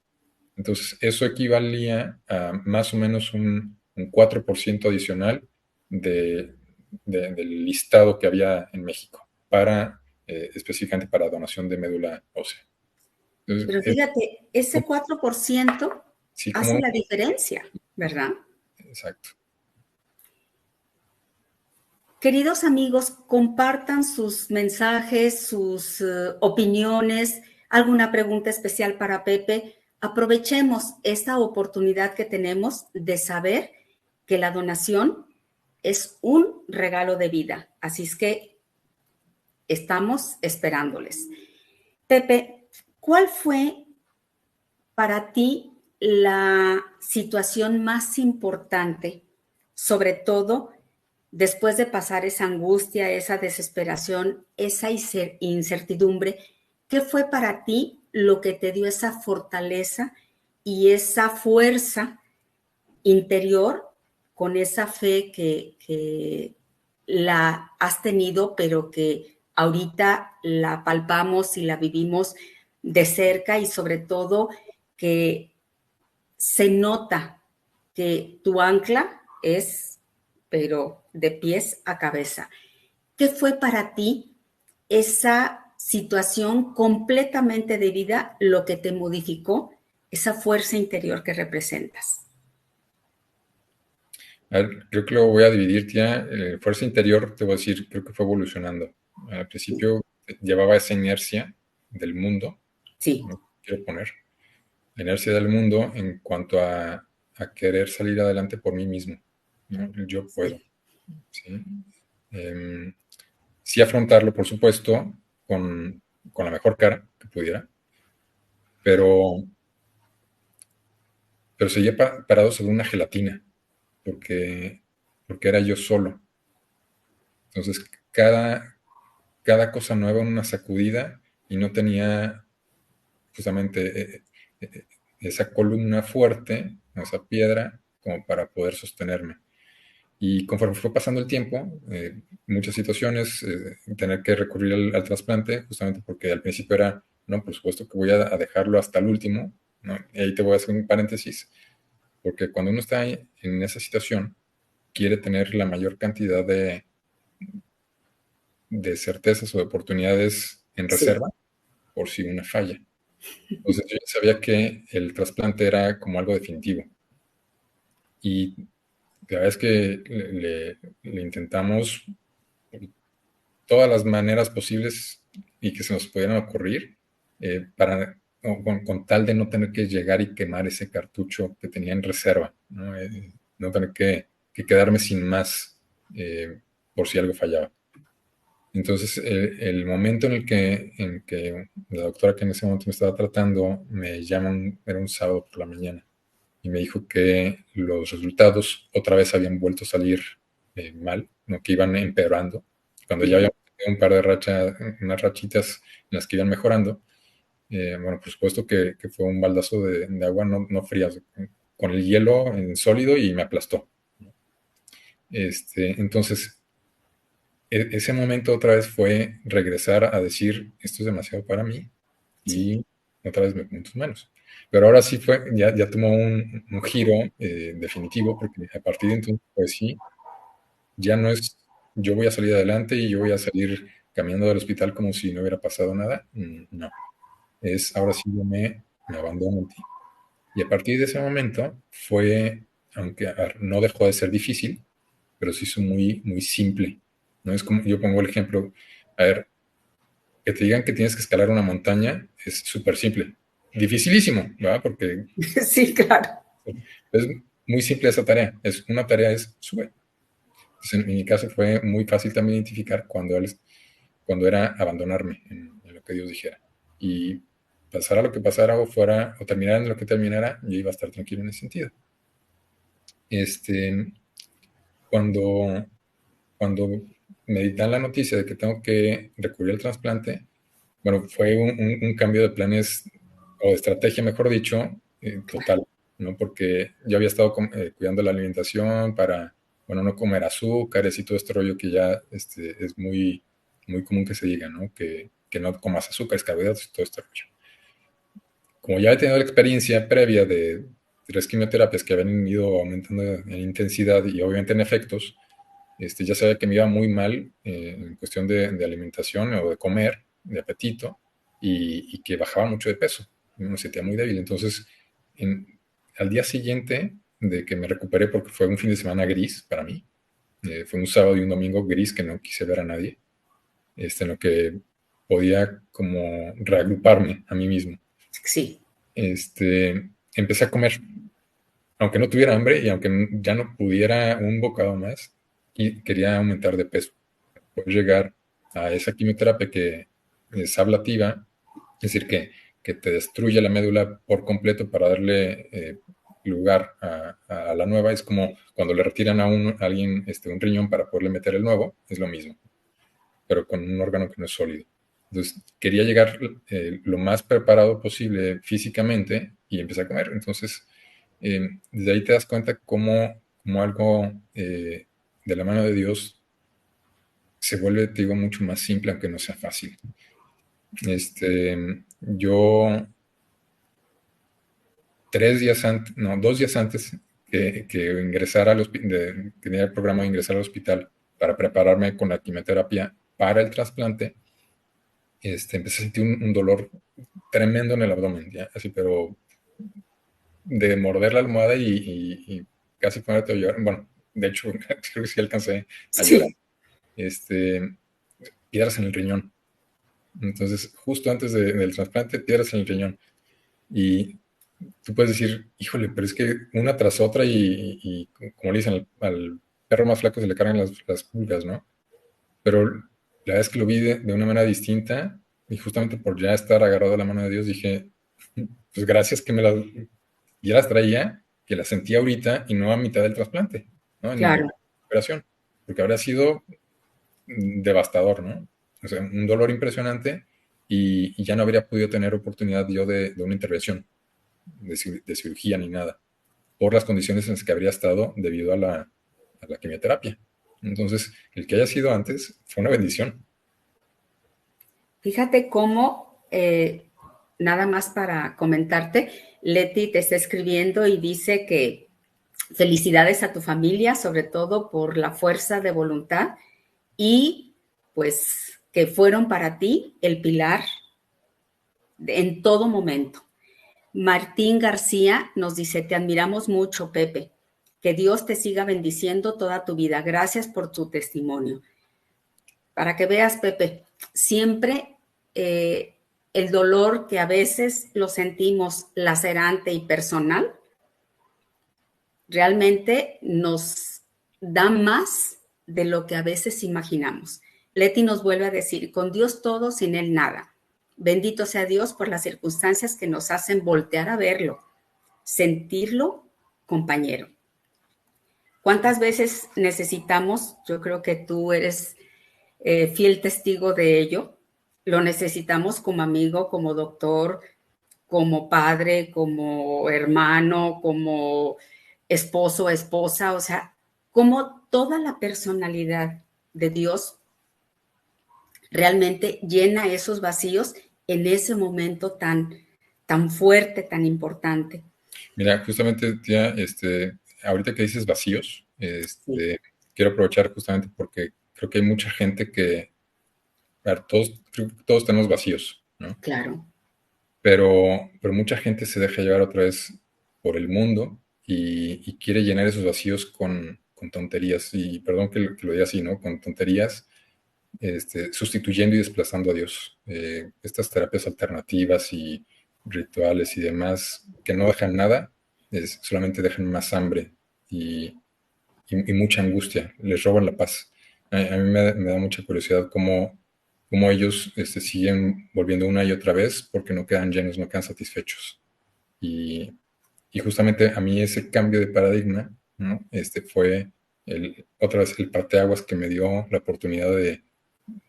Entonces eso equivalía a más o menos un 4% adicional del listado que había en México específicamente para donación de médula ósea. Entonces, Pero fíjate, ese 4% sí, hace como, la diferencia, ¿verdad? exacto. Queridos amigos, compartan sus mensajes, sus opiniones, alguna pregunta especial para Pepe. Aprovechemos esta oportunidad que tenemos de saber que la donación es un regalo de vida. Así es que estamos esperándoles. Pepe, ¿cuál fue para ti la situación más importante, sobre todo después de pasar esa angustia, esa desesperación, esa incertidumbre? ¿Qué fue para ti lo que te dio esa fortaleza y esa fuerza interior con esa fe que la has tenido, pero que ahorita la palpamos y la vivimos de cerca y sobre todo que se nota que tu ancla es, pero de pies a cabeza? ¿Qué fue para ti esa situación completamente de vida lo que te modificó, esa fuerza interior que representas? A ver, creo que lo voy a dividir, tía. Fuerza interior, te voy a decir, creo que fue evolucionando. Al Sí, principio llevaba esa inercia del mundo, sí, ¿no? Quiero poner, la inercia del mundo en cuanto a querer salir adelante por mí mismo, ¿no? Yo puedo, sí, ¿sí? Em, sí afrontarlo, por supuesto, con la mejor cara que pudiera, pero, pero seguía parado sobre una gelatina, porque, porque era yo solo. Entonces, cada cosa nueva, una sacudida, y no tenía justamente esa columna fuerte, esa piedra, como para poder sostenerme. Y conforme fue pasando el tiempo, muchas situaciones, tener que recurrir al trasplante, justamente porque al principio era, no, por supuesto que voy a dejarlo hasta el último, ¿no? Y ahí te voy a hacer un paréntesis, porque cuando uno está en esa situación, quiere tener la mayor cantidad de certezas o de oportunidades en sí, reserva por si una falla. Entonces yo ya sabía que el trasplante era como algo definitivo. Y la verdad es que le intentamos todas las maneras posibles y que se nos pudieran ocurrir para, con tal de no tener que llegar y quemar ese cartucho que tenía en reserva, no, no tener que quedarme sin más por si algo fallaba. Entonces, el momento en que la doctora que en ese momento me estaba tratando me llaman, era un sábado por la mañana, y me dijo que los resultados otra vez habían vuelto a salir mal, ¿no? Que iban empeorando, cuando ya había bien, tenido un par de unas rachitas en las que iban mejorando. Bueno, por supuesto que fue un baldazo de agua no fría, con el hielo en sólido, y me aplastó. Entonces, ese momento otra vez fue regresar a decir, esto es demasiado para mí, sí, y otra vez me pongo en tus manos. Pero ahora sí fue, ya tomó un giro definitivo, porque a partir de entonces, pues sí, ya no es yo voy a salir adelante y yo voy a salir caminando del hospital como si no hubiera pasado nada. No, es ahora sí yo me abandono en ti. Y a partir de ese momento fue, aunque no dejó de ser difícil, pero se hizo muy, muy simple. No es como, yo pongo el ejemplo, a ver, que te digan que tienes que escalar una montaña es súper simple. Dificilísimo, ¿verdad? Porque sí, claro. es muy simple esa tarea. Una tarea es sube. Entonces, en mi caso fue muy fácil también identificar cuando era abandonarme en lo que Dios dijera. Y pasara lo que pasara o fuera, o terminara en lo que terminara, yo iba a estar tranquilo en ese sentido. Este, cuando, cuando me dan la noticia de que tengo que recurrir al trasplante, bueno, fue un cambio de planes o de estrategia, mejor dicho, Claro. total, ¿no? Porque yo había estado cuidando la alimentación para, bueno, no comer azúcares y todo este rollo que ya es muy, muy común que se diga, ¿no? Que no comas azúcares, carbohidratos y todo este rollo. Como ya he tenido la experiencia previa de 3 quimioterapias que habían ido aumentando en intensidad y obviamente en efectos, ya sabía que me iba muy mal en cuestión de alimentación o de comer, de apetito, y que bajaba mucho de peso. Me sentía muy débil. Entonces, al día siguiente de que me recuperé porque fue un fin de semana gris para mí. Fue un sábado y un domingo gris que no quise ver a nadie, en lo que podía como reagruparme a mí mismo. Sí. Empecé a comer, aunque no tuviera hambre y aunque ya no pudiera un bocado más, y quería aumentar de peso. Poder llegar a esa quimioterapia que es ablativa, es decir, que te destruye la médula por completo para darle lugar a la nueva. Es como cuando le retiran a alguien un riñón para poderle meter el nuevo, es lo mismo, pero con un órgano que no es sólido. Entonces, quería llegar lo más preparado posible físicamente y empecé a comer. Entonces, desde ahí te das cuenta cómo algo de la mano de Dios se vuelve, te digo, mucho más simple, aunque no sea fácil. Yo 2 días antes que ingresara que tenía el programa de ingresar al hospital para prepararme con la quimioterapia para el trasplante, empecé a sentir un dolor tremendo en el abdomen, ¿ya? Así, pero de morder la almohada y casi ponerte a llorar. Bueno, de hecho, creo que sí alcancé a llorar. Sí. Piedras en el riñón. Entonces, justo antes del trasplante, piedras en el riñón. Y tú puedes decir, híjole, pero es que una tras otra y como le dicen, al perro más flaco se le cargan las pulgas, ¿no? Pero la verdad es que lo vi de una manera distinta y justamente por ya estar agarrado a la mano de Dios dije, pues gracias que ya las traía, que las sentía ahorita y no a mitad del trasplante, ¿no? En mi Claro. operación, porque habría sido devastador, ¿no? O sea, un dolor impresionante y ya no habría podido tener oportunidad yo de una intervención, de cirugía ni nada, por las condiciones en las que habría estado debido a la quimioterapia. Entonces, el que haya sido antes fue una bendición. Fíjate cómo, nada más para comentarte, Leti te está escribiendo y dice que felicidades a tu familia, sobre todo por la fuerza de voluntad y pues que fueron para ti el pilar en todo momento. Martín García nos dice, te admiramos mucho, Pepe. Que Dios te siga bendiciendo toda tu vida. Gracias por tu testimonio. Para que veas, Pepe, siempre el dolor que a veces lo sentimos lacerante y personal, realmente nos da más de lo que a veces imaginamos. Leti nos vuelve a decir, con Dios todo, sin Él nada. Bendito sea Dios por las circunstancias que nos hacen voltear a verlo, sentirlo, compañero. ¿Cuántas veces necesitamos? Yo creo que tú eres fiel testigo de ello. Lo necesitamos como amigo, como doctor, como padre, como hermano, como esposo, esposa, o sea, como toda la personalidad de Dios realmente llena esos vacíos en ese momento tan fuerte, tan importante. Mira, justamente, tía, ahorita que dices vacíos, Sí, quiero aprovechar justamente porque creo que hay mucha gente a ver, creo que todos tenemos vacíos, ¿no? claro. Pero mucha gente se deja llevar otra vez por el mundo y quiere llenar esos vacíos con tonterías, y perdón que lo diga así, ¿no? Con tonterías, sustituyendo y desplazando a Dios. Estas terapias alternativas y rituales y demás que no dejan nada, solamente dejan más hambre y mucha angustia, les roban la paz. A mí me da mucha curiosidad cómo ellos siguen volviendo una y otra vez porque no quedan llenos, no quedan satisfechos. Y, y justamente a mí ese cambio de paradigma, ¿no? Fue otra vez el parteaguas que me dio la oportunidad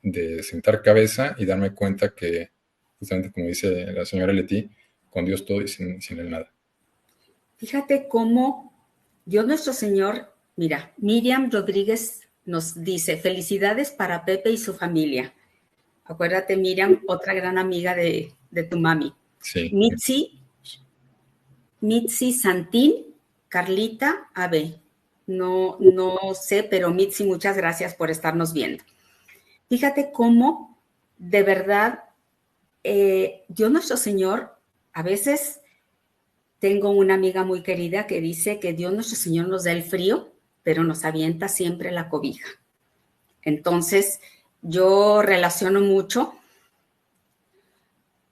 de sentar cabeza y darme cuenta que, justamente como dice la señora Leti, con Dios todo y sin él nada. Fíjate cómo Dios nuestro Señor, mira, Miriam Rodríguez nos dice, felicidades para Pepe y su familia. Acuérdate, Miriam, otra gran amiga de tu mami. Sí, Mitzi Santín, Carlita AB. No sé, pero Mitzi, muchas gracias por estarnos viendo. Fíjate cómo de verdad Dios nuestro Señor a veces tengo una amiga muy querida que dice que Dios nuestro Señor nos da el frío, pero nos avienta siempre la cobija. Entonces, yo relaciono mucho.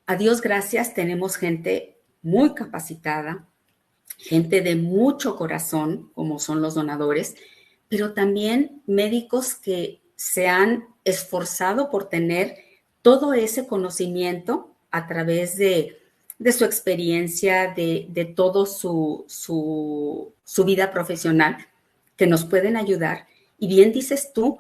A Dios gracias, tenemos gente muy capacitada, gente de mucho corazón, como son los donadores, pero también médicos que se han esforzado por tener todo ese conocimiento a través de su experiencia, de todo su vida profesional, que nos pueden ayudar. Y bien dices tú,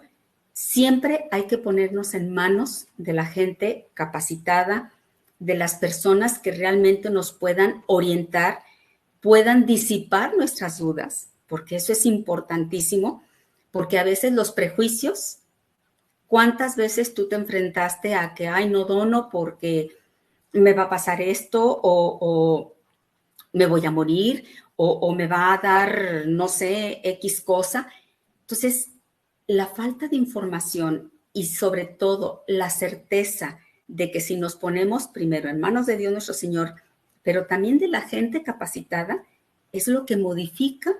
siempre hay que ponernos en manos de la gente capacitada, de las personas que realmente nos puedan orientar, puedan disipar nuestras dudas, porque eso es importantísimo, porque a veces los prejuicios, ¿cuántas veces tú te enfrentaste a que, ay, no dono porque me va a pasar esto o me voy a morir o me va a dar, no sé, X cosa? Entonces, la falta de información y sobre todo la certeza de que si nos ponemos primero en manos de Dios nuestro Señor, pero también de la gente capacitada, es lo que modifica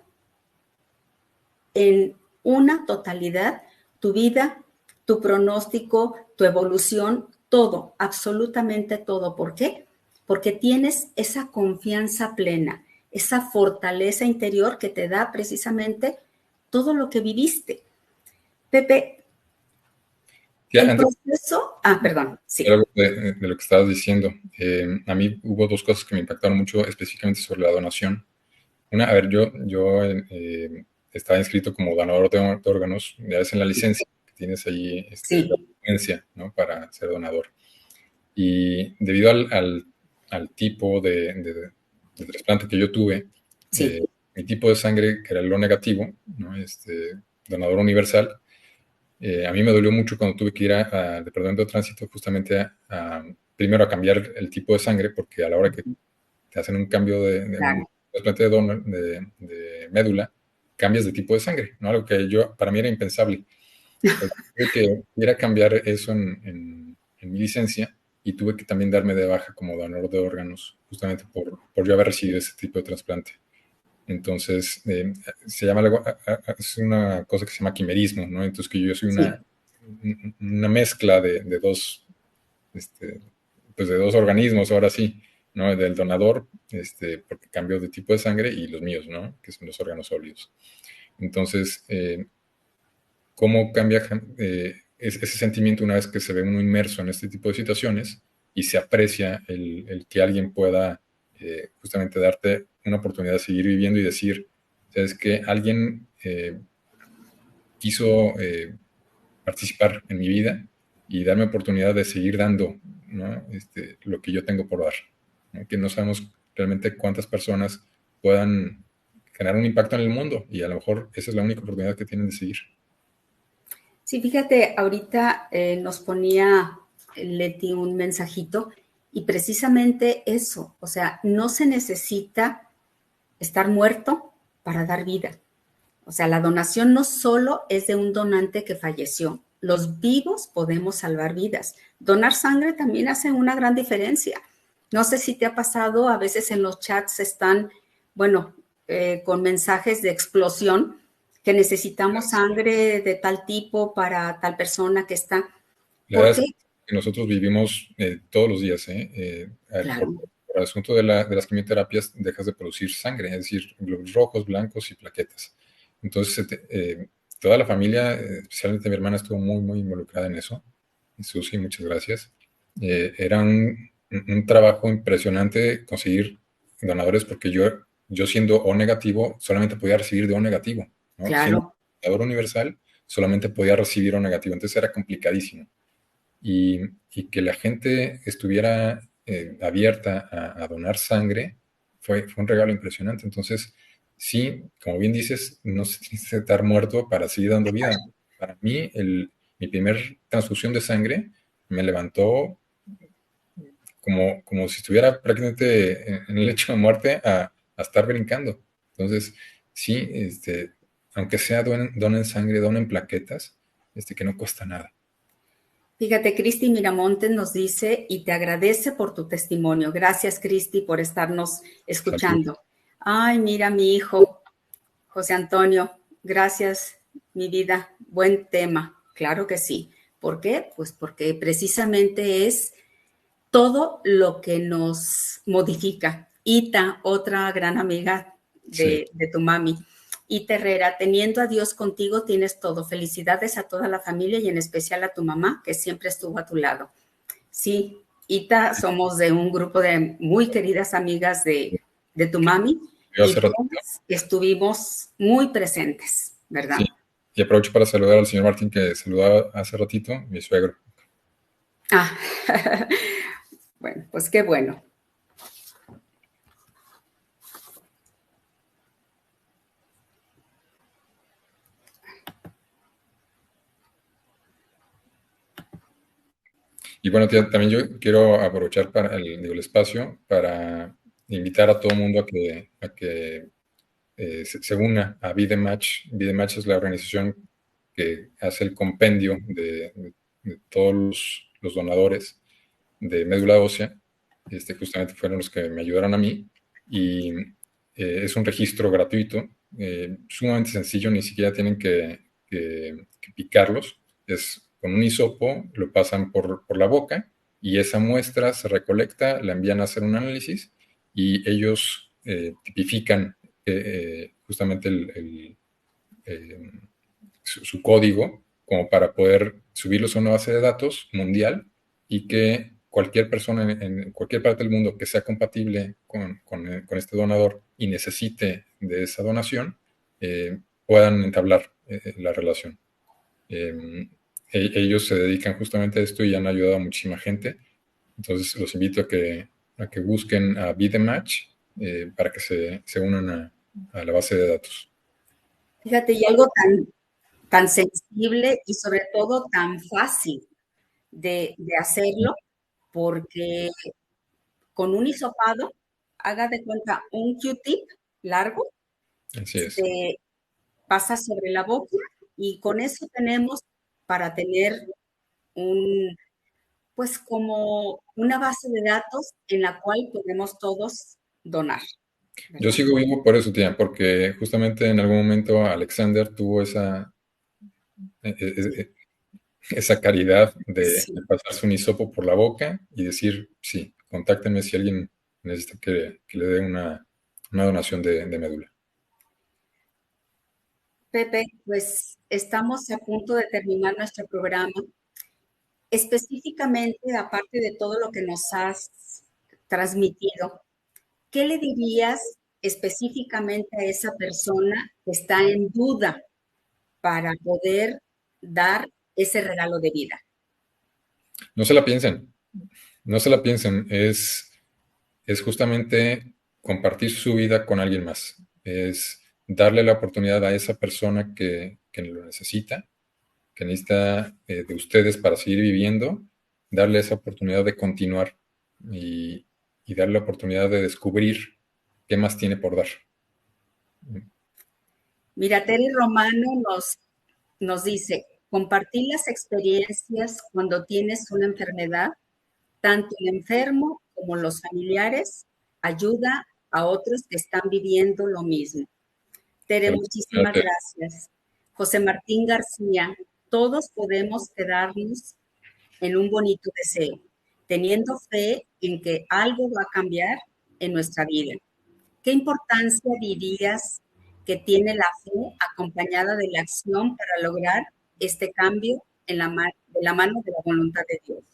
en una totalidad tu vida, tu pronóstico, tu evolución, todo, absolutamente todo. ¿Por qué? Porque tienes esa confianza plena, esa fortaleza interior que te da precisamente todo lo que viviste. Pepe, Ya, el antes proceso, perdón, de sí, lo que estabas diciendo, a mí hubo dos cosas que me impactaron mucho específicamente sobre la donación. Una, a ver, yo estaba inscrito como donador de órganos, ya ves en la licencia que tienes ahí la sí, licencia, ¿no? Para ser donador. Y debido al tipo de trasplante que yo tuve, sí, mi tipo de sangre, que era el O negativo, ¿no? Donador universal, a mí me dolió mucho cuando tuve que ir al departamento de tránsito justamente primero a cambiar el tipo de sangre, porque a la hora que te hacen un cambio de un claro. trasplante de médula, cambias de tipo de sangre, ¿no? Algo que para mí era impensable. Entonces, tuve que ir a cambiar eso en mi licencia y tuve que también darme de baja como donador de órganos, justamente por yo haber recibido ese tipo de trasplante. Entonces, se llama es una cosa que se llama quimerismo, ¿no? Entonces, que yo soy Sí, una mezcla de dos, este, pues de dos organismos, ahora sí, ¿no? Del donador, porque cambio de tipo de sangre, y los míos, ¿no? Que son los órganos sólidos. Entonces, ¿cómo cambia ese sentimiento una vez que se ve uno inmerso en este tipo de situaciones y se aprecia el que alguien pueda justamente darte una oportunidad de seguir viviendo y decir, ¿sabes qué? Alguien quiso participar en mi vida y darme oportunidad de seguir dando, ¿no? Lo que yo tengo por dar, ¿no? Que no sabemos realmente cuántas personas puedan generar un impacto en el mundo y a lo mejor esa es la única oportunidad que tienen de seguir. sí, fíjate, ahorita nos ponía Leti un mensajito y precisamente eso, o sea, no se necesita estar muerto para dar vida. O sea, la donación no solo es de un donante que falleció. Los vivos podemos salvar vidas. Donar sangre también hace una gran diferencia. No sé si te ha pasado, a veces en los chats están, bueno, con mensajes de explosión, que necesitamos sangre de tal tipo para tal persona que está. La ¿Por verdad qué? es que nosotros vivimos todos los días, ¿eh? Por Claro, el asunto de las quimioterapias dejas de producir sangre, es decir, glóbulos rojos, blancos y plaquetas. Entonces, toda la familia, especialmente mi hermana, estuvo muy, muy involucrada en eso. Y Susi, muchas gracias. Era un trabajo impresionante conseguir donadores porque yo siendo O negativo, solamente podía recibir de O negativo, ¿no? Siendo claro. donador universal, solamente podía recibir O negativo. Entonces era complicadísimo y, y que la gente estuviera abierta a donar sangre fue un regalo impresionante. Entonces, sí, como bien dices, no se tiene que estar muerto para seguir dando vida. Para mí, mi primer transfusión de sangre me levantó como si estuviera prácticamente en el lecho de muerte a estar brincando. Entonces, sí, aunque sea donen sangre, donen plaquetas, que no cuesta nada. Fíjate, Cristi Miramontes nos dice y te agradece por tu testimonio. Gracias, Cristi, por estarnos Salud. escuchando. Ay, mira, mi hijo, José Antonio, gracias, mi vida. Buen tema, claro que sí. ¿Por qué? Pues porque precisamente es todo lo que nos modifica. Ita, otra gran amiga Sí. de tu mami. Ita Herrera, teniendo a Dios contigo tienes todo. Felicidades a toda la familia y en especial a tu mamá, que siempre estuvo a tu lado. Sí, Ita, somos de un grupo de muy queridas amigas de tu mami Yo y hace rato. todas estuvimos muy presentes, Sí. ¿verdad? Y aprovecho para saludar al señor Martín que saludaba hace ratito, mi suegro. Ah, bueno, pues qué bueno. Y bueno, tía, también yo quiero aprovechar para el espacio para invitar a todo el mundo a que se una a Be The Match. Be The Match es la organización que hace el compendio de todos los donadores de médula ósea. Justamente fueron los que me ayudaron a mí. Y es un registro gratuito, sumamente sencillo, ni siquiera tienen que picarlos. Es con un hisopo, lo pasan por la boca y esa muestra se recolecta, la envían a hacer un análisis y ellos tipifican justamente eh, su código como para poder subirlos a una base de datos mundial y que cualquier persona en cualquier parte del mundo que sea compatible con este donador y necesite de esa donación, puedan entablar la relación. Eh, Ellos se dedican justamente a esto y han ayudado a muchísima gente. Entonces los invito a que busquen a Be The Match para que se unan a la base de datos. Fíjate, y algo tan sensible y sobre todo tan fácil de hacerlo, porque con un hisopado, haga de cuenta un Q-tip largo, Así es. se pasa sobre la boca y con eso tenemos para tener un, pues como una base de datos en la cual podemos todos donar, Yo ¿verdad? sigo vivo por eso, tía, porque justamente en algún momento Alexander tuvo eh, eh, Sí, eh, esa caridad de sí. pasarse un hisopo por la boca y decir, sí, contáctenme si alguien necesita que le dé una donación de médula. Pepe, pues estamos a punto de terminar nuestro programa. Específicamente, aparte de todo lo que nos has transmitido, ¿qué le dirías específicamente a esa persona que está en duda para poder dar ese regalo de vida? No se la piensen, no se la piensen, es justamente compartir su vida con alguien más, es darle la oportunidad a esa persona que lo necesita, que necesita de ustedes para seguir viviendo, darle esa oportunidad de continuar y, y darle la oportunidad de descubrir qué más tiene por dar. Mira, Tere Romano nos dice, compartir las experiencias cuando tienes una enfermedad, tanto el enfermo como los familiares, ayuda a otros que están viviendo lo mismo. Tere, muchísimas gracias. José Martín García, todos podemos quedarnos en un bonito deseo, teniendo fe en que algo va a cambiar en nuestra vida. ¿Qué importancia dirías que tiene la fe acompañada de la acción para lograr este cambio de la mano de la voluntad de Dios?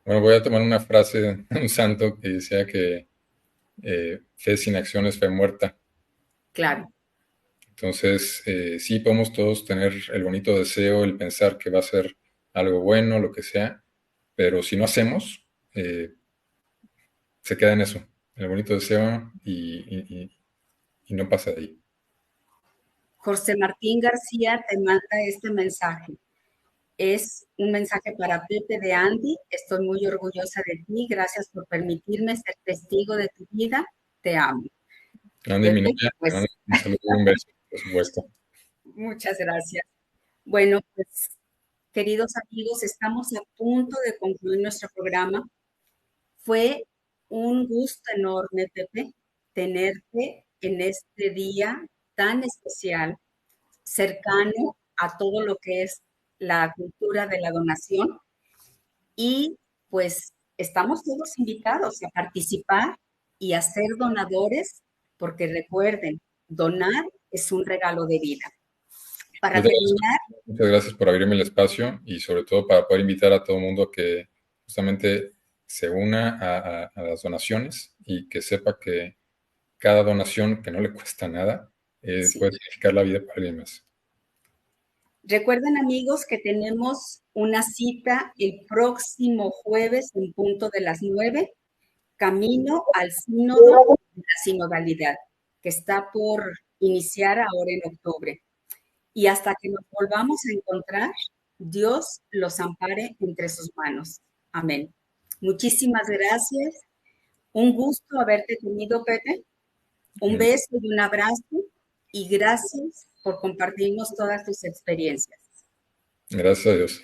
Bueno, voy a tomar una frase de un santo que decía que fe sin acción es fe muerta. Claro. Entonces, sí podemos todos tener el bonito deseo, el pensar que va a ser algo bueno, lo que sea, pero si no hacemos, se queda en eso, el bonito deseo y no pasa de ahí. José Martín García te manda este mensaje. Es un mensaje para Pepe de Andy. Estoy muy orgullosa de ti. Gracias por permitirme ser testigo de tu vida. Te amo. Andy, mi Pepe, novia, te pues mando un saludo y un beso, por supuesto. muchas gracias. Bueno, pues queridos amigos, estamos a punto de concluir nuestro programa. Fue un gusto enorme, Pepe, tenerte en este día tan especial, cercano a todo lo que es la cultura de la donación. Y pues estamos todos invitados a participar y a ser donadores, porque recuerden, donar es un regalo de vida. Para terminar. Muchas gracias por abrirme el espacio y sobre todo para poder invitar a todo el mundo que justamente se una a las donaciones y que sepa que cada donación que no le cuesta nada Sí. puede significar la vida para alguien más. Recuerden, amigos, que tenemos una cita el próximo jueves en punto de las 9, camino al sínodo de la sinodalidad, que está por iniciar ahora en octubre. Y hasta que nos volvamos a encontrar, Dios los ampare entre sus manos. Amén. Muchísimas gracias. Un gusto haberte tenido, Pepe. Un beso y un abrazo. Y gracias por compartirnos todas tus experiencias. Gracias a Dios.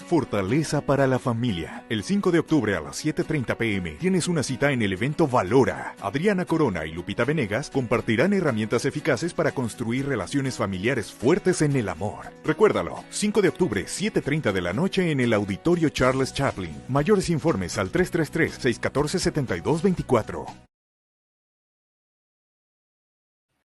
Fortaleza para la familia. El 5 de octubre a las 7:30 p.m. tienes una cita en el evento Valora. Adriana Corona y Lupita Venegas compartirán herramientas eficaces para construir relaciones familiares fuertes en el amor. Recuérdalo, 5 de octubre, 7:30 de la noche en el Auditorio Charles Chaplin. Mayores informes al 333-614-7224.